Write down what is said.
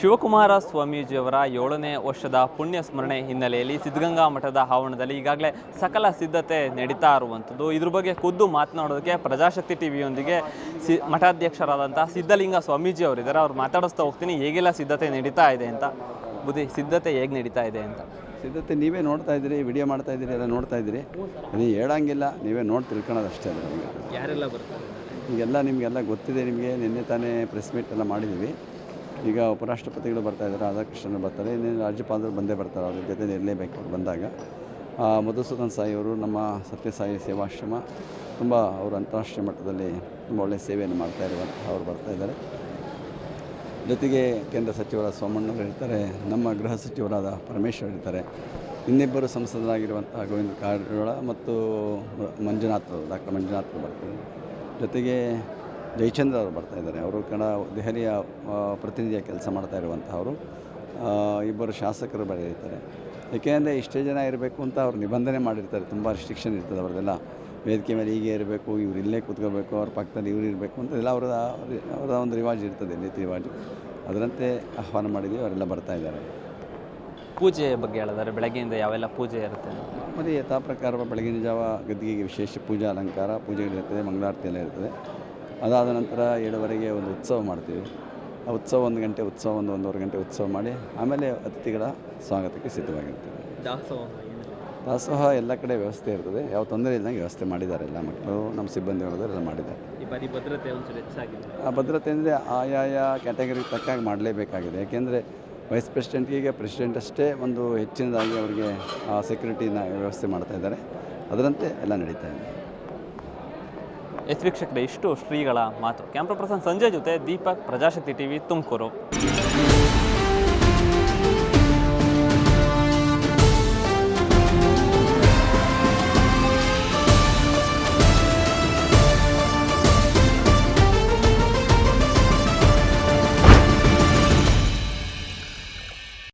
ಶಿವಕುಮಾರ ಸ್ವಾಮೀಜಿಯವರ 7ನೇ ವರ್ಷದ ಪುಣ್ಯ ಸ್ಮರಣೆ ಹಿನ್ನೆಲೆಯಲ್ಲಿ ಸಿದ್ಧಗಂಗಾ ಮಠದ ಆವರಣದಲ್ಲಿ ಈಗಾಗಲೇ ಸಕಲ ಸಿದ್ಧತೆ ನಡೀತಾ ಇರುವಂಥದ್ದು. ಇದ್ರ ಬಗ್ಗೆ ಖುದ್ದು ಮಾತನಾಡೋದಕ್ಕೆ ಪ್ರಜಾಶಕ್ತಿ ಟಿವಿಯೊಂದಿಗೆ ಮಠಾಧ್ಯಕ್ಷರಾದಂಥ ಸಿದ್ಧಲಿಂಗ ಸ್ವಾಮೀಜಿ ಅವರಿದ್ದಾರೆ. ಅವ್ರು ಮಾತಾಡಿಸ್ತಾ ಹೋಗ್ತೀನಿ ಹೇಗೆಲ್ಲ ಸಿದ್ಧತೆ ನಡೀತಾ ಇದೆ ಅಂತ. ಬುದ್ಧಿ, ಸಿದ್ಧತೆ ಹೇಗೆ ನಡೀತಾ ಇದೆ ಅಂತ? ಸಿದ್ಧತೆ ನೀವೇ ನೋಡ್ತಾ ಇದ್ದೀರಿ, ವಿಡಿಯೋ ಮಾಡ್ತಾ ಇದ್ದೀರಿ, ಎಲ್ಲ ನೋಡ್ತಾ ಇದ್ದೀರಿ. ನೀವು ಹೇಳಂಗಿಲ್ಲ, ನೀವೇ ನೋಡಿ ತಿಳ್ಕೊಳ್ಳೋದು ಅಷ್ಟೇ. ಯಾರೆಲ್ಲ ಬರ್ತಾರೆ ಈಗೆಲ್ಲ ನಿಮಗೆಲ್ಲ ಗೊತ್ತಿದೆ. ನಿಮಗೆ ನಿನ್ನೆ ತಾನೇ ಪ್ರೆಸ್ ಮೀಟ್ ಎಲ್ಲ ಮಾಡಿದ್ದೀವಿ. ಈಗ ಉಪರಾಷ್ಟ್ರಪತಿಗಳು ಬರ್ತಾಯಿದ್ದಾರೆ, ರಾಧಾಕೃಷ್ಣನ್ ಬರ್ತಾರೆ, ಇನ್ನೇನು ರಾಜ್ಯಪಾಲರು ಬಂದೇ ಬರ್ತಾರೆ. ಅವ್ರ ಜೊತೆ ಇರಲೇಬೇಕು ಅವ್ರು ಬಂದಾಗ. ಮಧುಸೂದನ್ ಸಾಯಿ ಅವರು ನಮ್ಮ ಸತ್ಯಸಾಯಿ ಸೇವಾಶ್ರಮ ತುಂಬ ಅವರು ಅಂತಾರಾಷ್ಟ್ರೀಯ ಮಟ್ಟದಲ್ಲಿ ತುಂಬ ಒಳ್ಳೆಯ ಸೇವೆಯನ್ನು ಮಾಡ್ತಾ ಇರುವಂಥ ಅವ್ರು ಬರ್ತಾಯಿದ್ದಾರೆ. ಜೊತೆಗೆ ಕೇಂದ್ರ ಸಚಿವರಾದ ಸೋಮಣ್ಣವರು ಇರ್ತಾರೆ, ನಮ್ಮ ಗೃಹ ಸಚಿವರಾದ ಪರಮೇಶ್ವರ್ ಇರ್ತಾರೆ, ಇನ್ನಿಬ್ಬರು ಸಂಸದರಾಗಿರುವಂಥ ಗೋವಿಂದ ಕಾರಜೋಳ ಮತ್ತು ಡಾಕ್ಟರ್ ಮಂಜುನಾಥ್ ಬರ್ತಾರೆ. ಜೊತೆಗೆ ಜಯಚಂದ್ರ ಅವರು ಬರ್ತಾಯಿದ್ದಾರೆ. ಅವರು ದೆಹಲಿಯ ಪ್ರತಿನಿಧಿಯ ಕೆಲಸ ಮಾಡ್ತಾ ಇರುವಂಥವರು. ಇಬ್ಬರು ಶಾಸಕರು ಬರೆದಿರ್ತಾರೆ. ಏಕೆಂದರೆ ಇಷ್ಟೇ ಜನ ಇರಬೇಕು ಅಂತ ಅವ್ರು ನಿಬಂಧನೆ ಮಾಡಿರ್ತಾರೆ. ತುಂಬ ರಿಸ್ಟ್ರಿಕ್ಷನ್ ಇರ್ತದೆ ಅವ್ರದ್ದೆಲ್ಲ. ವೇದಿಕೆ ಮೇಲೆ ಹೀಗೆ ಇರಬೇಕು, ಇವ್ರು ಇಲ್ಲೇ ಕೂತ್ಕೋಬೇಕು, ಅವ್ರ ಪಕ್ಕದಲ್ಲಿ ಇವ್ರು ಇರಬೇಕು ಅಂತ ಎಲ್ಲ ಅವರ ಒಂದು ರಿವಾಜ್ ಇರ್ತದೆ, ನೀತಿ ರಿವಾಜು. ಅದರಂತೆ ಆಹ್ವಾನ ಮಾಡಿದ್ದೀವಿ, ಅವರೆಲ್ಲ ಬರ್ತಾಯಿದ್ದಾರೆ. ಪೂಜೆ ಬಗ್ಗೆ ಹೇಳಿದರೆ ಬೆಳಗ್ಗೆಯಿಂದ ಯಾವೆಲ್ಲ ಪೂಜೆ ಇರುತ್ತೆ? ಮತ್ತು ಯಥಾ ಪ್ರಕಾರ ಬೆಳಗಿನ ಜಾವ ಗದ್ದಿಗೆಗೆ ವಿಶೇಷ ಪೂಜಾ ಅಲಂಕಾರ, ಪೂಜೆಗಳಿರ್ತದೆ, ಮಂಗಳಾರತಿ ಎಲ್ಲ ಇರ್ತದೆ. ಅದಾದ ನಂತರ 7:30ಗೆ ಒಂದು ಉತ್ಸವ ಮಾಡ್ತೀವಿ. ಆ ಉತ್ಸವ 1 ಗಂಟೆ ಉತ್ಸವ, 1-1.5 ಗಂಟೆ ಉತ್ಸವ ಮಾಡಿ ಆಮೇಲೆ ಅತಿಥಿಗಳ ಸ್ವಾಗತಕ್ಕೆ ಸಿದ್ಧವಾಗಿರ್ತೀವಿ. ದಾಸೋಹ ಎಲ್ಲ ಕಡೆ ವ್ಯವಸ್ಥೆ ಇರ್ತದೆ, ಯಾವ ತೊಂದರೆ ಇಲ್ಲದಂಗೆ ವ್ಯವಸ್ಥೆ ಮಾಡಿದ್ದಾರೆ. ಎಲ್ಲ ಮಕ್ಕಳು, ನಮ್ಮ ಸಿಬ್ಬಂದಿ ವರ್ಗದವರೆಲ್ಲ ಮಾಡಿದ್ದಾರೆ. ಈ ಬಾರಿ ಭದ್ರತೆ ಒಂಚೂರು ಹೆಚ್ಚಾಗಿದೆ. ಆ ಭದ್ರತೆ ಅಂದರೆ ಆಯಾಯ ಕ್ಯಾಟಗರಿಗೆ ತಕ್ಕಾಗಿ ಮಾಡಲೇಬೇಕಾಗಿದೆ. ಯಾಕೆಂದರೆ ವೈಸ್ ಪ್ರೆಸಿಡೆಂಟ್ಗೆ ಪ್ರೆಸಿಡೆಂಟ್ ಅಷ್ಟೇ ಒಂದು ಹೆಚ್ಚಿನದಾಗಿ ಅವರಿಗೆ ಆ ಸೆಕ್ಯೂರಿಟಿನ ವ್ಯವಸ್ಥೆ ಮಾಡ್ತಾಯಿದ್ದಾರೆ. ಅದರಂತೆ ಎಲ್ಲ ನಡೀತಾ ಇದೆ. ವೀಕ್ಷಕರೇ, ಇಷ್ಟು ಶ್ರೀಗಳ ಮಾತು. ಕ್ಯಾಮ್ರಾ ಪರ್ಸನ್ ಸಂಜಯ್ ಜೊತೆ ದೀಪಕ್, ಪ್ರಜಾಶಕ್ತಿ ಟಿವಿ, ತುಮಕೂರು.